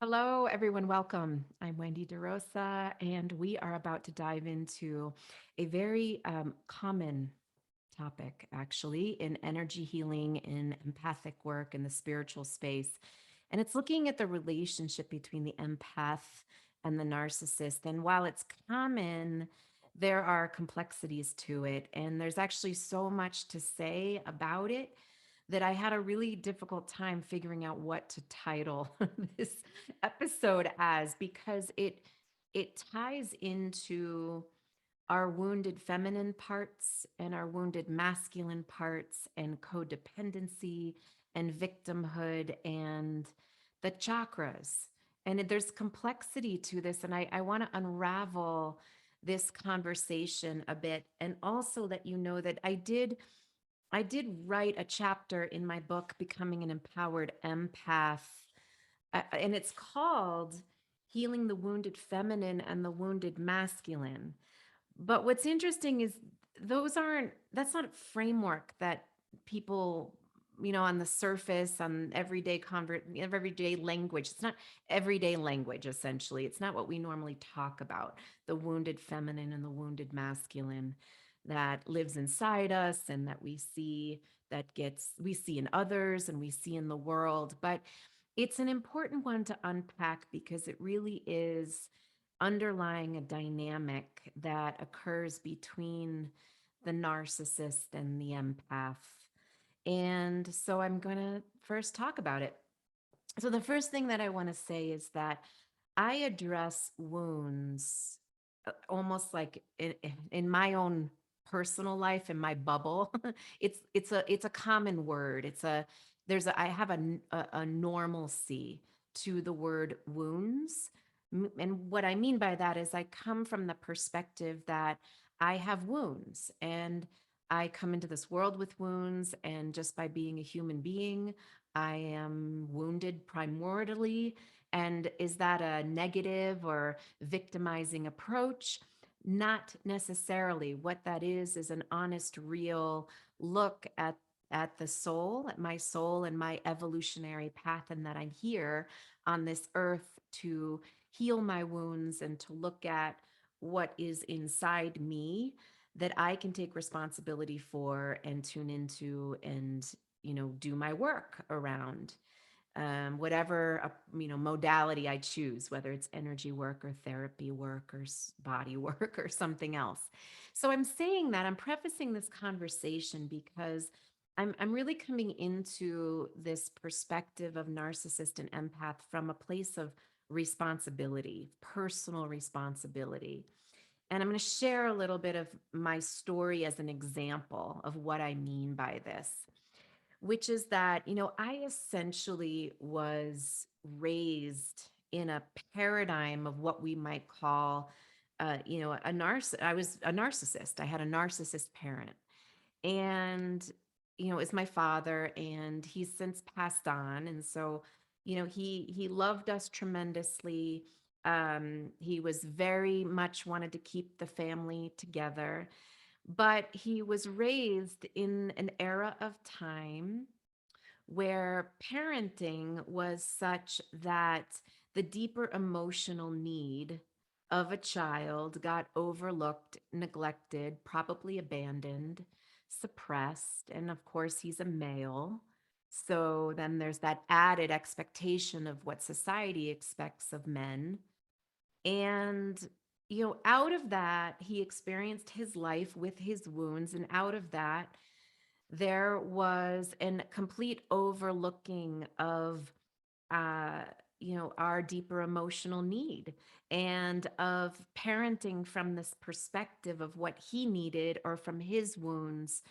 Hello, everyone. Welcome. I'm Wendy De Rosa, and we are about to dive into a very common topic, actually, in energy healing, in empathic work, in the spiritual space. And it's looking at the relationship between the empath and the narcissist. And while it's common, there are complexities to it. And there's actually so much to say about it that I had a really difficult time figuring out what to title this episode as because it ties into our wounded feminine parts and our wounded masculine parts and codependency and victimhood and the chakras. And there's complexity to this. And I want to unravel this conversation a bit and also let you know that I did write a chapter in my book, Becoming an Empowered Empath, and it's called Healing the Wounded Feminine and the Wounded Masculine. But what's interesting is that's not a framework that people, on the surface, on everyday language. It's not everyday language, essentially. It's not what we normally talk about, the wounded feminine and the wounded masculine that lives inside us and that we see in others and we see in the world. But it's an important one to unpack because it really is underlying a dynamic that occurs between the narcissist and the empath. And so I'm going to first talk about it. So, the first thing that I want to say is that I address wounds almost like in my own personal life, in my bubble. It's a common word. I have a normalcy to the word wounds. And what I mean by that is I come from the perspective that I have wounds and I come into this world with wounds. And just by being a human being, I am wounded primordially. And is that a negative or victimizing approach? Not necessarily. What that is an honest, real look at the soul, at my soul and my evolutionary path, and that I'm here on this earth to heal my wounds and to look at what is inside me that I can take responsibility for and tune into and do my work around whatever modality I choose, whether it's energy work or therapy work or body work or something else. So I'm saying that I'm prefacing this conversation because I'm really coming into this perspective of narcissist and empath from a place of responsibility, personal responsibility. And I'm going to share a little bit of my story as an example of what I mean by this, which is that, I essentially was raised in a paradigm of what we might call, I was a narcissist. I had a narcissist parent. And, it's my father, and he's since passed on. And so, he loved us tremendously. He was very much wanted to keep the family together, but he was raised in an era of time where parenting was such that the deeper emotional need of a child got overlooked, neglected, probably abandoned, suppressed. And of course, he's a male. So then there's that added expectation of what society expects of men. And, out of that, he experienced his life with his wounds. And out of that, there was a complete overlooking of uh our deeper emotional need and of parenting from this perspective of what he needed or from his wounds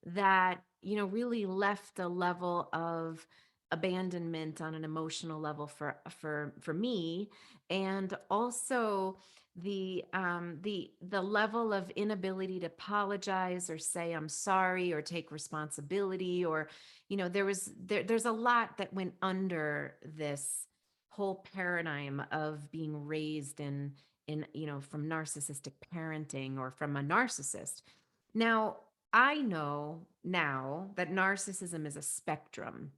that really left a level of abandonment on an emotional level for me, and also the level of inability to apologize or say I'm sorry or take responsibility, or there's a lot that went under this whole paradigm of being raised in from narcissistic parenting or from a narcissist. Now, I know now that narcissism is a spectrum,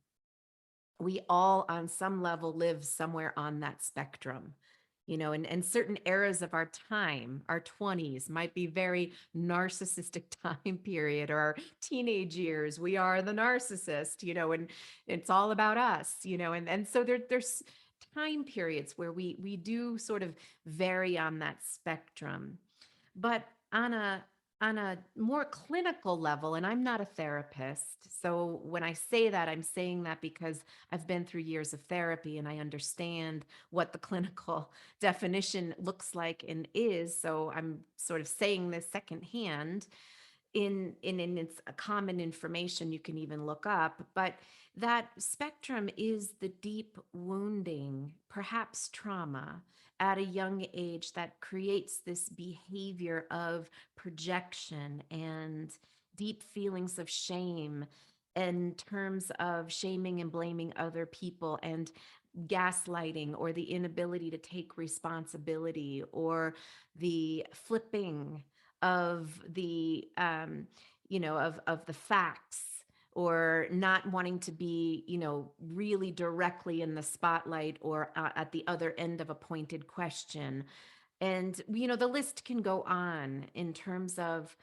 we all on some level live somewhere on that spectrum, and certain eras of our time, our 20s might be very narcissistic time period, or our teenage years, we are the narcissist, and it's all about us, and so there's time periods where we do sort of vary on that spectrum. But on a more clinical level, and I'm not a therapist, so when I say that, I'm saying that because I've been through years of therapy and I understand what the clinical definition looks like and is. So I'm sort of saying this secondhand in its common information you can even look up. But that spectrum is the deep wounding, perhaps trauma at a young age, that creates this behavior of projection and deep feelings of shame, in terms of shaming and blaming other people, and gaslighting, or the inability to take responsibility, or the flipping of the of the facts, or not wanting to be really directly in the spotlight, or at the other end of a pointed question. And the list can go on in terms of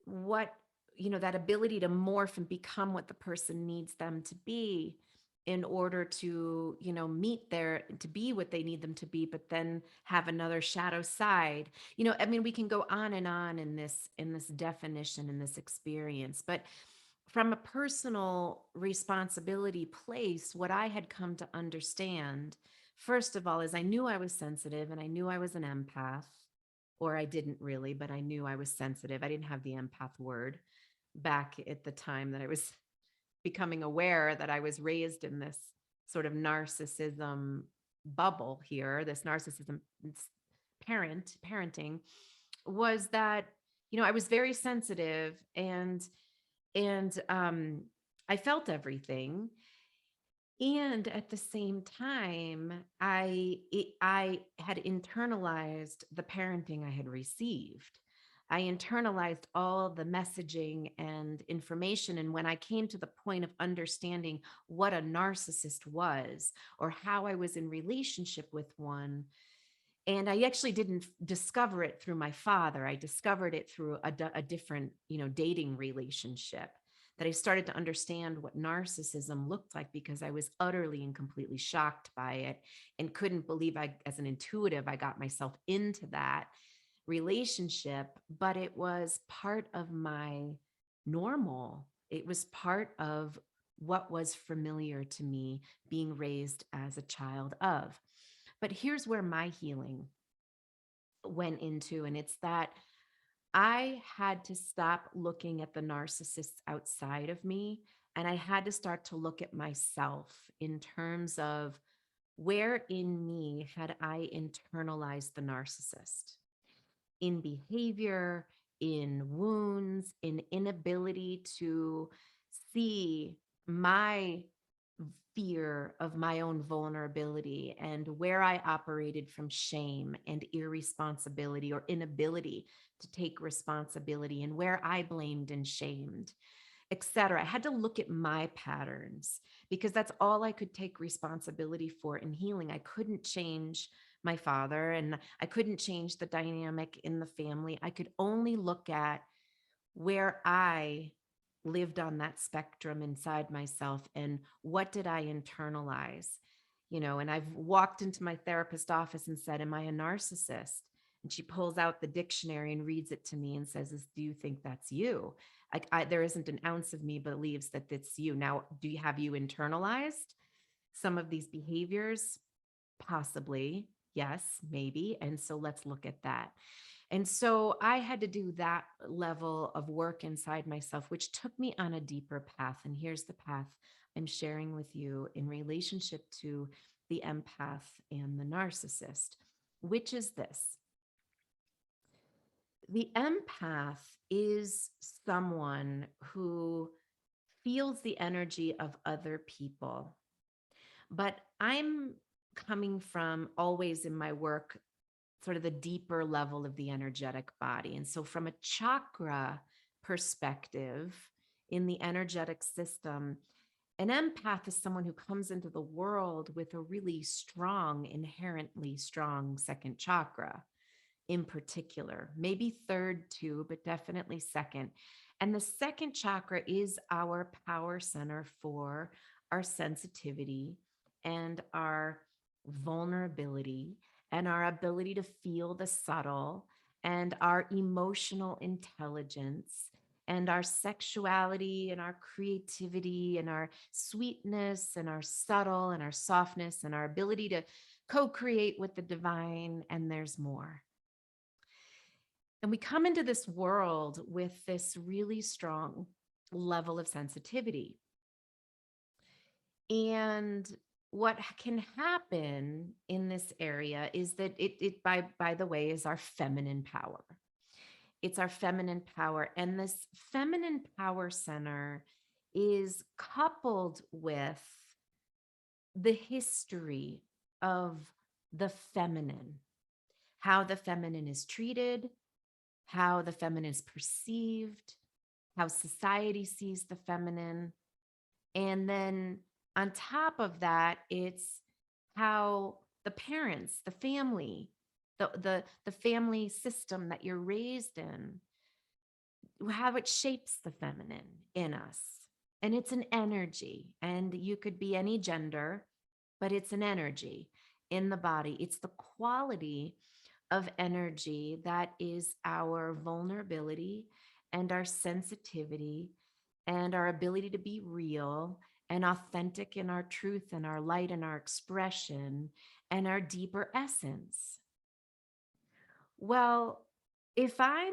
what, that ability to morph and become what the person needs them to be, in order to meet their, to be what they need them to be, but then have another shadow side. I mean, we can go on and on in this definition, in this experience. But from a personal responsibility place, what I had come to understand, first of all, is I knew I was sensitive, and I knew I was an empath. Or I didn't really, but I knew I was sensitive. I didn't have the empath word back at the time that I was becoming aware that I was raised in this sort of narcissism bubble here, this narcissism parenting, was that I was very sensitive, and I felt everything. And at the same time, I had internalized the parenting I had received. I internalized all the messaging and information. And when I came to the point of understanding what a narcissist was, or how I was in relationship with one, and I actually didn't discover it through my father. I discovered it through a different, dating relationship, that I started to understand what narcissism looked like, because I was utterly and completely shocked by it, and couldn't believe, as an intuitive, I got myself into that relationship. But it was part of my normal. It was part of what was familiar to me, being raised as a child of. But here's where my healing went into, and it's that I had to stop looking at the narcissists outside of me, and I had to start to look at myself in terms of, where in me had I internalized the narcissist? In behavior, in wounds, in inability to see my fear of my own vulnerability, and where I operated from shame and irresponsibility, or inability to take responsibility, and where I blamed and shamed, etc. I had to look at my patterns, because that's all I could take responsibility for in healing. I couldn't change my father, and I couldn't change the dynamic in the family. I could only look at where I lived on that spectrum inside myself, and what did I internalize. And I've walked into my therapist office and said, am I a narcissist? And she pulls out the dictionary and reads it to me and says, do you think that's you? There isn't an ounce of me believes that it's you. Now, have you internalized some of these behaviors? Possibly. Yes, maybe. And so let's look at that. And so I had to do that level of work inside myself, which took me on a deeper path. And here's the path I'm sharing with you in relationship to the empath and the narcissist, which is this: the empath is someone who feels the energy of other people. But I'm coming from, always in my work, sort of the deeper level of the energetic body. And so, from a chakra perspective in the energetic system, An empath is someone who comes into the world with a really strong, inherently strong second chakra in particular, maybe third too, but definitely second. And the second chakra is our power center for our sensitivity and our vulnerability and our ability to feel the subtle and our emotional intelligence and our sexuality and our creativity and our sweetness and our subtle and our softness and our ability to co-create with the divine. And there's more. And we come into this world with this really strong level of sensitivity. And what can happen in this area is that it by the way, is our feminine power. It's our feminine power. And this feminine power center is coupled with the history of the feminine, how the feminine is treated, how the feminine is perceived, how society sees the feminine. And then on top of that, it's how the parents, the family, the family system that you're raised in, how it shapes the feminine in us. And it's an energy, and you could be any gender, but it's an energy in the body. It's the quality of energy that is our vulnerability and our sensitivity and our ability to be real and authentic in our truth and our light and our expression and our deeper essence. Well, if I'm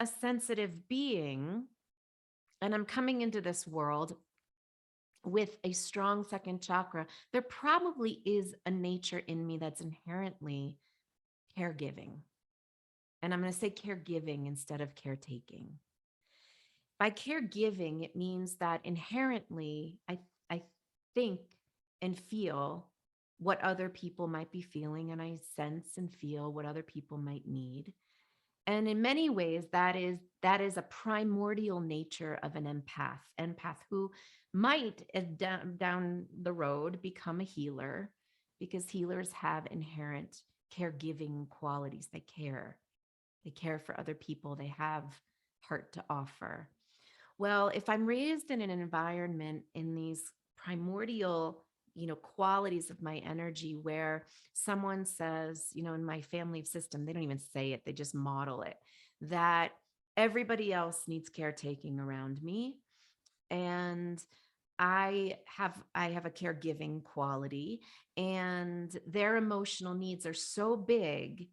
a sensitive being and I'm coming into this world with a strong second chakra, there probably is a nature in me that's inherently caregiving. And I'm going to say caregiving instead of caretaking. By caregiving, it means that inherently I think and feel what other people might be feeling, and I sense and feel what other people might need. And in many ways, that is a primordial nature of an empath who might down the road become a healer, because healers have inherent caregiving qualities. They care for other people. They have heart to offer. Well, if I'm raised in an environment in these primordial, qualities of my energy where someone says, in my family system, they don't even say it, they just model it, that everybody else needs caretaking around me. And I have a caregiving quality, and their emotional needs are so big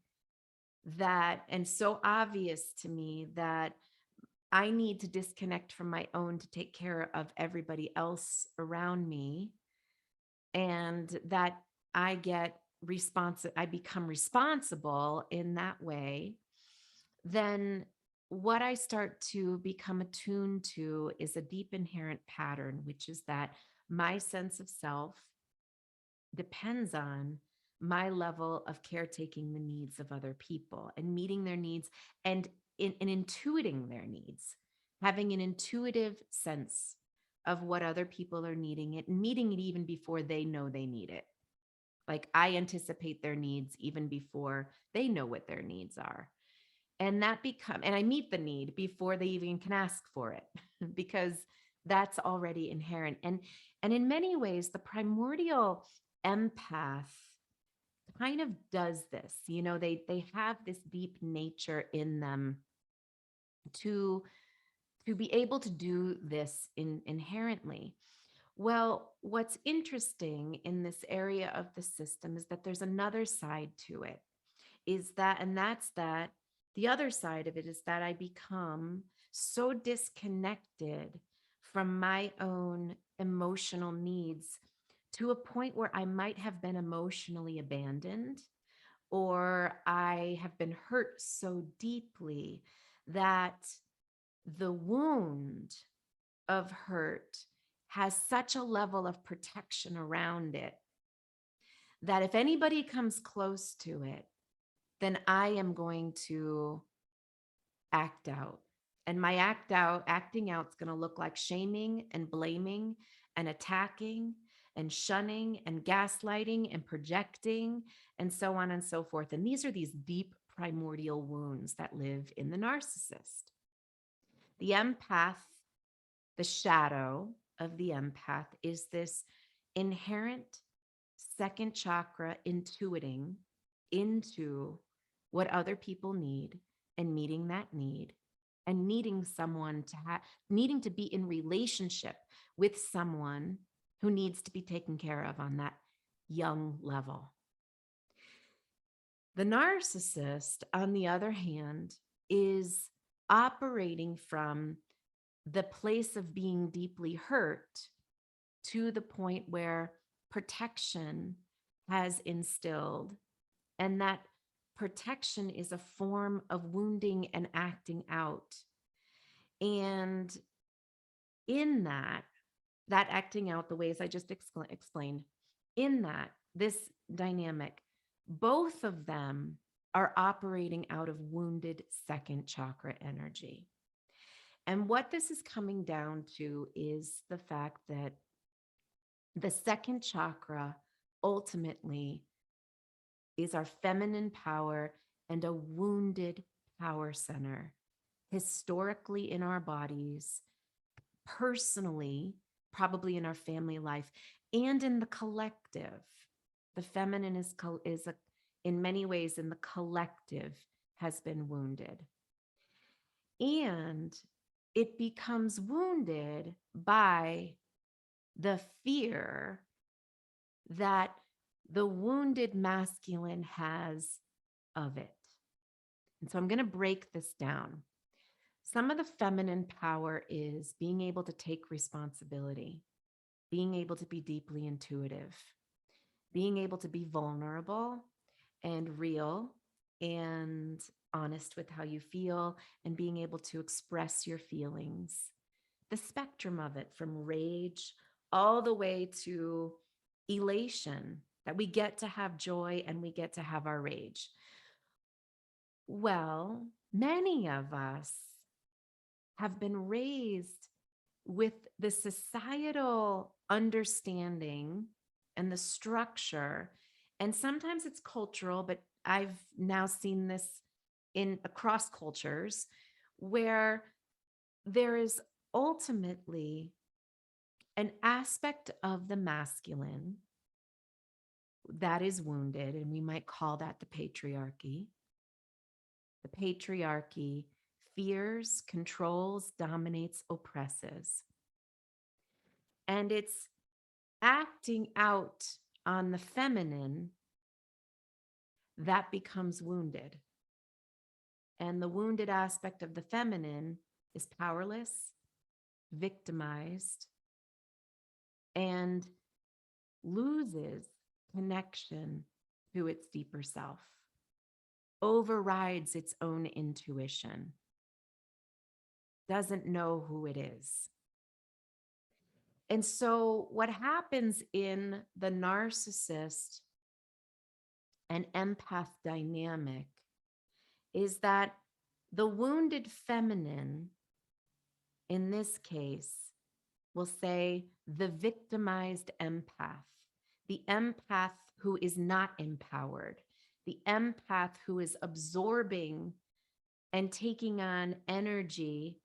that and so obvious to me that I need to disconnect from my own to take care of everybody else around me, and that I become responsible in that way. Then what I start to become attuned to is a deep inherent pattern, which is that my sense of self depends on my level of caretaking the needs of other people and meeting their needs, and in intuiting their needs, having an intuitive sense of what other people are needing it, and meeting it even before they know they need it. Like I anticipate their needs even before they know what their needs are. And I meet the need before they even can ask for it because that's already inherent. And in many ways, the primordial empath kind of does this. They have this deep nature in them to be able to do this inherently. Well, what's interesting in this area of the system is that there's another side to it. Is that and that's that The other side of it is that I become so disconnected from my own emotional needs to a point where I might have been emotionally abandoned, or I have been hurt so deeply that the wound of hurt has such a level of protection around it that if anybody comes close to it, then I am going to act out. And my acting out is going to look like shaming and blaming and attacking and shunning and gaslighting and projecting and so on and so forth. And these are these deep primordial wounds that live in the narcissist. The empath, the shadow of the empath, is this inherent second chakra intuiting into what other people need and meeting that need and needing someone to needing to be in relationship with someone who needs to be taken care of on that young level. The narcissist, on the other hand, is operating from the place of being deeply hurt to the point where protection has instilled, and that protection is a form of wounding and acting out. And in that acting out, the ways I just explained, in that, this dynamic, both of them are operating out of wounded second chakra energy. And what this is coming down to is the fact that the second chakra ultimately is our feminine power and a wounded power center, historically in our bodies, personally, probably in our family life, and in the collective. The feminine is in many ways in the collective has been wounded. And it becomes wounded by the fear that the wounded masculine has of it. And so I'm going to break this down. Some of the feminine power is being able to take responsibility, being able to be deeply intuitive, being able to be vulnerable and real and honest with how you feel, and being able to express your feelings. The spectrum of it, from rage all the way to elation, that we get to have joy and we get to have our rage. Well, many of us have been raised with the societal understanding and the structure, and sometimes it's cultural, but I've now seen this in across cultures, where there is ultimately an aspect of the masculine that is wounded, and we might call that the patriarchy. The patriarchy fears, controls, dominates, oppresses. And it's acting out on the feminine that becomes wounded. And the wounded aspect of the feminine is powerless, victimized, and loses connection to its deeper self, overrides its own intuition, doesn't know who it is. And so what happens in the narcissist and empath dynamic is that the wounded feminine, in this case, will say the victimized empath, the empath who is not empowered, the empath who is absorbing and taking on energy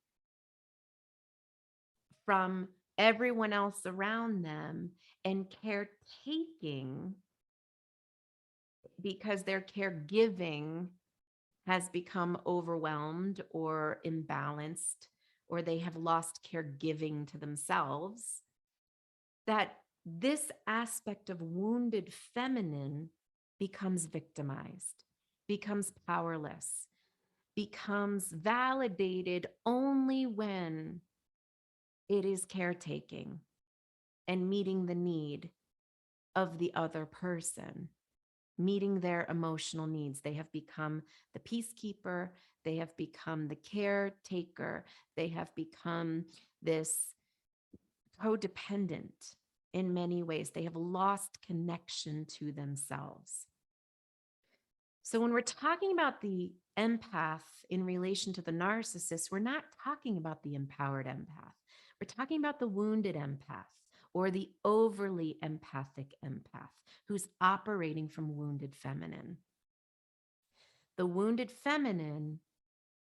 from everyone else around them and caretaking, because their caregiving has become overwhelmed or imbalanced, or they have lost caregiving to themselves, that this aspect of wounded feminine becomes victimized, becomes powerless, becomes validated only when it is caretaking and meeting the need of the other person, meeting their emotional needs. They have become the peacekeeper. They have become the caretaker. They have become this codependent in many ways. They have lost connection to themselves. So when we're talking about the empath in relation to the narcissist, we're not talking about the empowered empath. We're talking about the wounded empath or the overly empathic empath who's operating from wounded feminine. The wounded feminine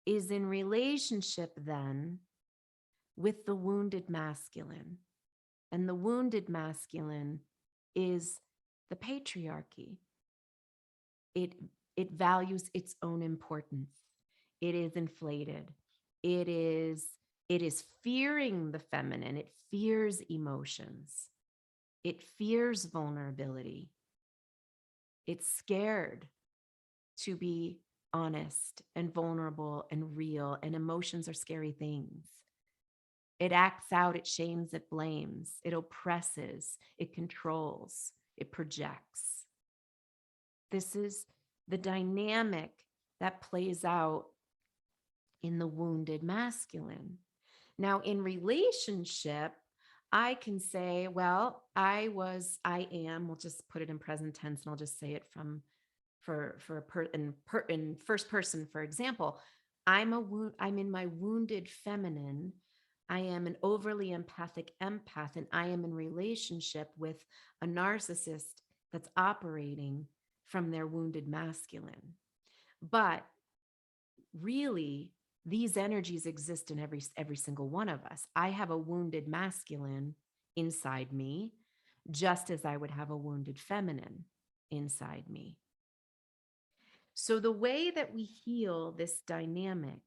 is in relationship then with the wounded masculine. And the wounded masculine is the patriarchy. It, it values its own importance. It is inflated. It is, it is fearing the feminine. It fears emotions. It fears vulnerability. It's scared to be honest and vulnerable and real, and emotions are scary things. It acts out, it shames, it blames, it oppresses, it controls, it projects. This is the dynamic that plays out in the wounded masculine. Now, in relationship, I can say, well, I am, we'll just put it in present tense and I'll just say it from in first person, for example. I'm in my wounded feminine. I am an overly empathic empath, and I am in relationship with a narcissist that's operating from their wounded masculine. But really, these energies exist in every single one of us. I have a wounded masculine inside me, just as I would have a wounded feminine inside me. So the way that we heal this dynamic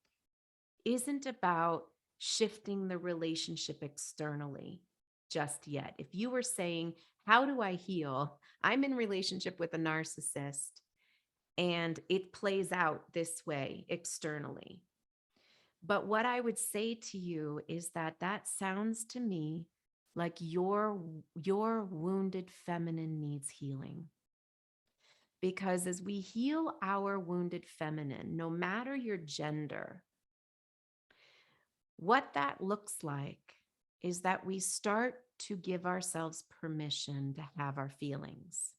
isn't about shifting the relationship externally just yet. If you were saying, how do I heal? I'm in relationship with a narcissist and it plays out this way externally. But what I would say to you is that that sounds to me like your wounded feminine needs healing. Because as we heal our wounded feminine, no matter your gender, what that looks like is that we start to give ourselves permission to have our feelings.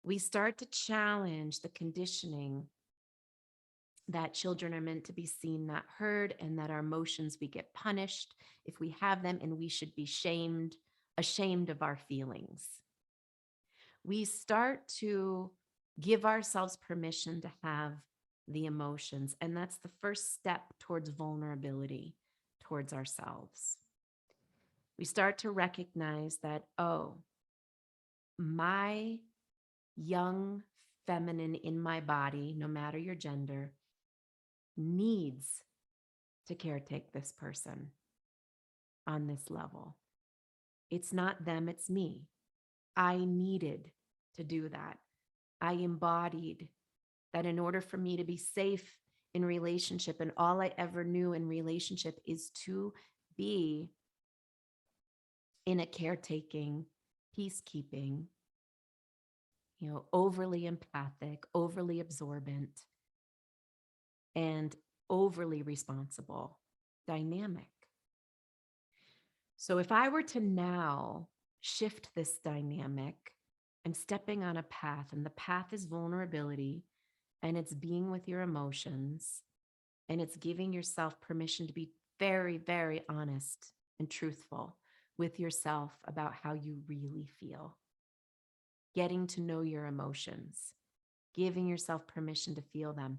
We start to challenge the conditioning that children are meant to be seen, not heard, and that our emotions, we get punished if we have them, and we should be ashamed of our feelings. We start to give ourselves permission to have the emotions, and that's the first step towards vulnerability towards ourselves. We start to recognize that, oh, my young feminine in my body, no matter your gender, needs to caretake this person on this level. It's not them, it's me. I needed to do that. I embodied that in order for me to be safe in relationship, and all I ever knew in relationship is to be in a caretaking, peacekeeping, overly empathic, overly absorbent, and overly responsible dynamic. So if I were to now shift this dynamic, I'm stepping on a path, and the path is vulnerability, and it's being with your emotions, and it's giving yourself permission to be very, very honest and truthful with yourself about how you really feel. Getting to know your emotions, giving yourself permission to feel them.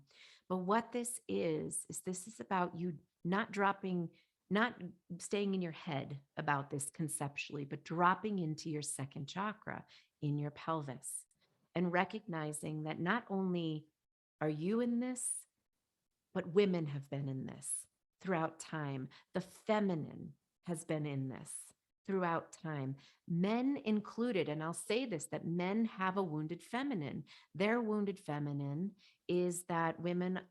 But what this is this is about you not staying in your head about this conceptually, but dropping into your second chakra in your pelvis and recognizing that not only are you in this, but women have been in this throughout time. The feminine has been in this throughout time, men included. And I'll say this, that men have a wounded feminine. Their wounded feminine is that men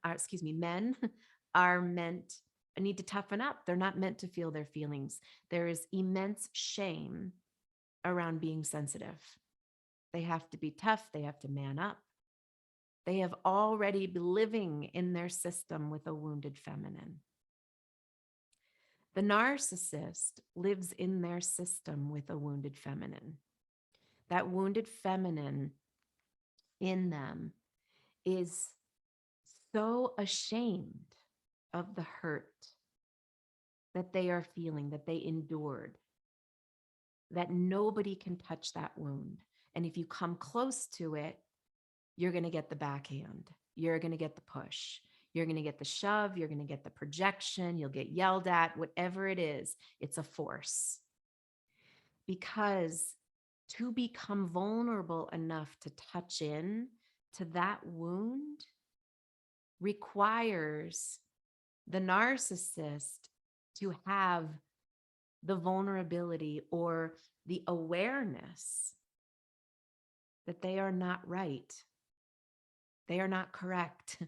are need to toughen up. They're not meant to feel their feelings. There is immense shame around being sensitive. They have to be tough. They have to man up. They have already been living in their system with a wounded feminine. The narcissist lives in their system with a wounded feminine. That wounded feminine in them is so ashamed of the hurt that they are feeling, that they endured, that nobody can touch that wound. And if you come close to it, you're going to get the backhand. You're going to get the push. You're going to get the shove. You're going to get the projection. You'll get yelled at, whatever it is. It's a force. Because to become vulnerable enough to touch in to that wound requires the narcissist to have the vulnerability or the awareness that they are not right. They are not correct,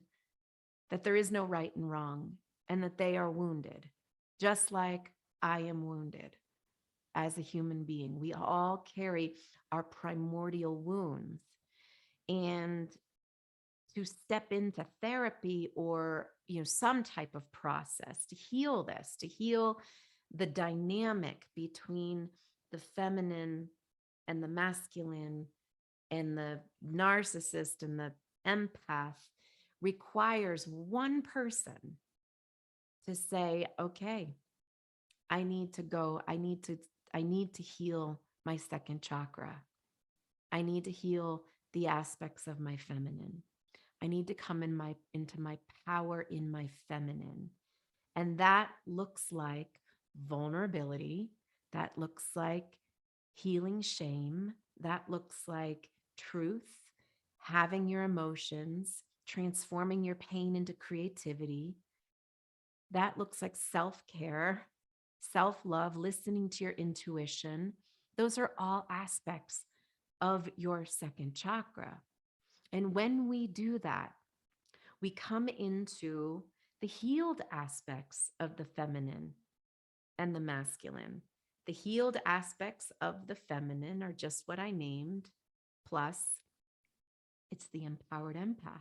that there is no right and wrong, and that they are wounded, just like I am wounded as a human being. We all carry our primordial wounds. And to step into therapy or some type of process to heal this, to heal the dynamic between the feminine and the masculine and the narcissist and the empath, requires one person to say, okay, I need to go. I need to heal my second chakra. I need to heal the aspects of my feminine. I need to come into my power in my feminine. And that looks like vulnerability. That looks like healing shame. That looks like truth, having your emotions, transforming your pain into creativity. That looks like self-care, self-love, listening to your intuition. Those are all aspects of your second chakra. And when we do that, we come into the healed aspects of the feminine and the masculine. The healed aspects of the feminine are just what I named, plus it's the empowered empath.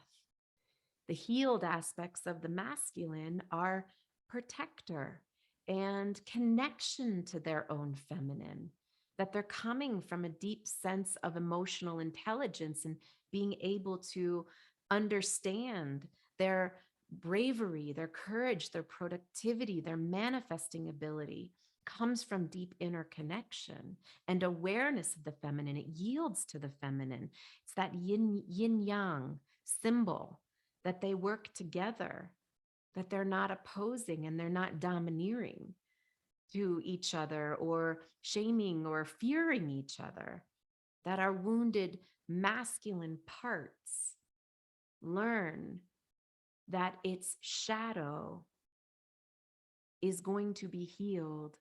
The healed aspects of the masculine are protector and connection to their own feminine, that they're coming from a deep sense of emotional intelligence and being able to understand their bravery, their courage, their productivity, their manifesting ability comes from deep inner connection and awareness of the feminine. It yields to the feminine. It's that yin yang symbol that they work together, that they're not opposing and they're not domineering to each other or shaming or fearing each other, that our wounded masculine parts learn that its shadow is going to be healed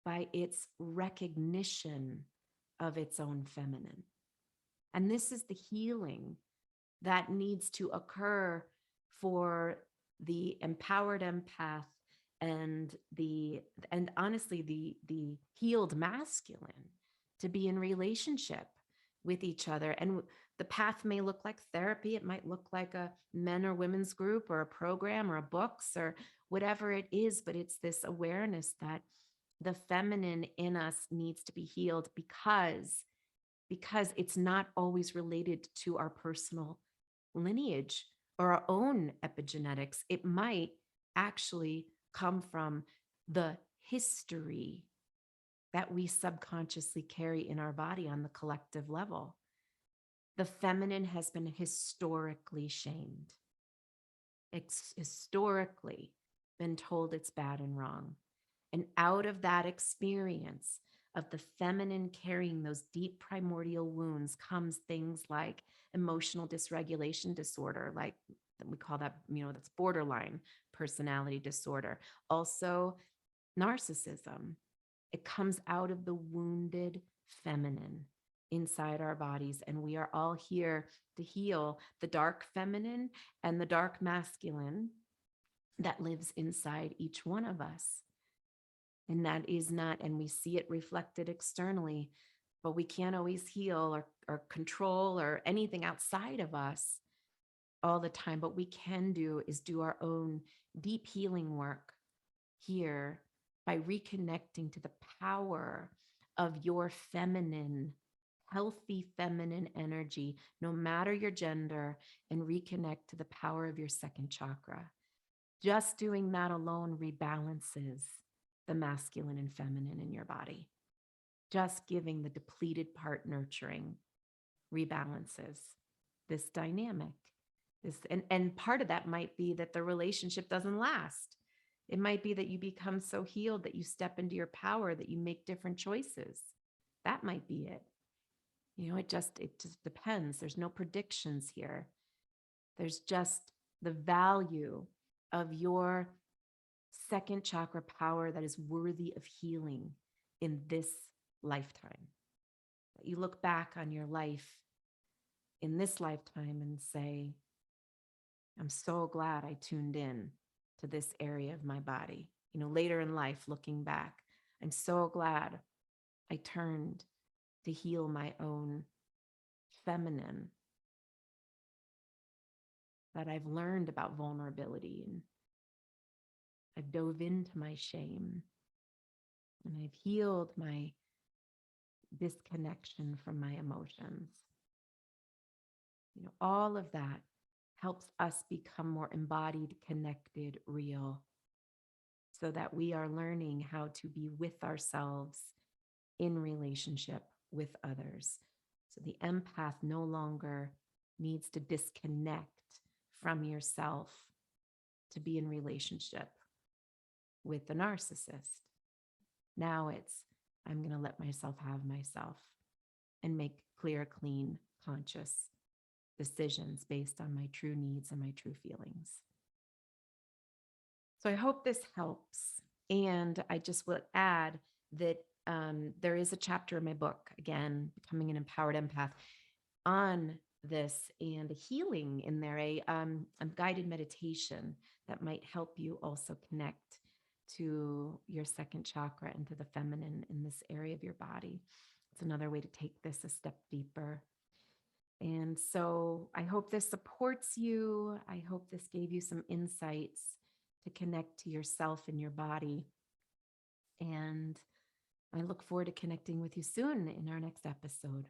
by its recognition of its own feminine. And this is the healing that needs to occur for the empowered empath and honestly the healed masculine to be in relationship with each other. And the path may look like therapy. It might look like a men or women's group or a program or a books or whatever it is, but it's this awareness that the feminine in us needs to be healed because it's not always related to our personal lineage or our own epigenetics. It might actually come from the history that we subconsciously carry in our body on the collective level. The feminine has been historically shamed. It's historically been told it's bad and wrong. And out of that experience of the feminine carrying those deep primordial wounds comes things like emotional dysregulation disorder, like we call that, that's borderline personality disorder. Also, narcissism. It comes out of the wounded feminine inside our bodies. And we are all here to heal the dark feminine and the dark masculine that lives inside each one of us. And that is not, and we see it reflected externally, but we can't always heal or control or anything outside of us all the time. But we can do is do our own deep healing work here by reconnecting to the power of your feminine, healthy feminine energy, no matter your gender, and reconnect to the power of your second chakra. Just doing that alone rebalances the masculine and feminine in your body. Just giving the depleted part nurturing rebalances this dynamic. And part of that might be that the relationship doesn't last. It might be that you become so healed that you step into your power, that you make different choices. That might be it. It just depends. There's no predictions here. There's just the value of your second chakra power that is worthy of healing in this lifetime. That you look back on your life in this lifetime and say, I'm so glad I tuned in to this area of my body. Later in life, looking back, I'm so glad I turned to heal my own feminine, that I've learned about vulnerability, and I've dove into my shame, and I've healed my disconnection from my emotions. All of that helps us become more embodied, connected, real, so that we are learning how to be with ourselves in relationship with others. So the empath no longer needs to disconnect from yourself to be in relationship with the narcissist. Now it's, I'm going to let myself have myself and make clear, clean, conscious decisions based on my true needs and my true feelings. So I hope this helps. And I just will add that there is a chapter in my book, again, Becoming an Empowered Empath, on this, and a healing in there, a guided meditation that might help you also connect to your second chakra and to the feminine in this area of your body. It's another way to take this a step deeper. And so I hope this supports you. I hope this gave you some insights to connect to yourself and your body. And I look forward to connecting with you soon in our next episode.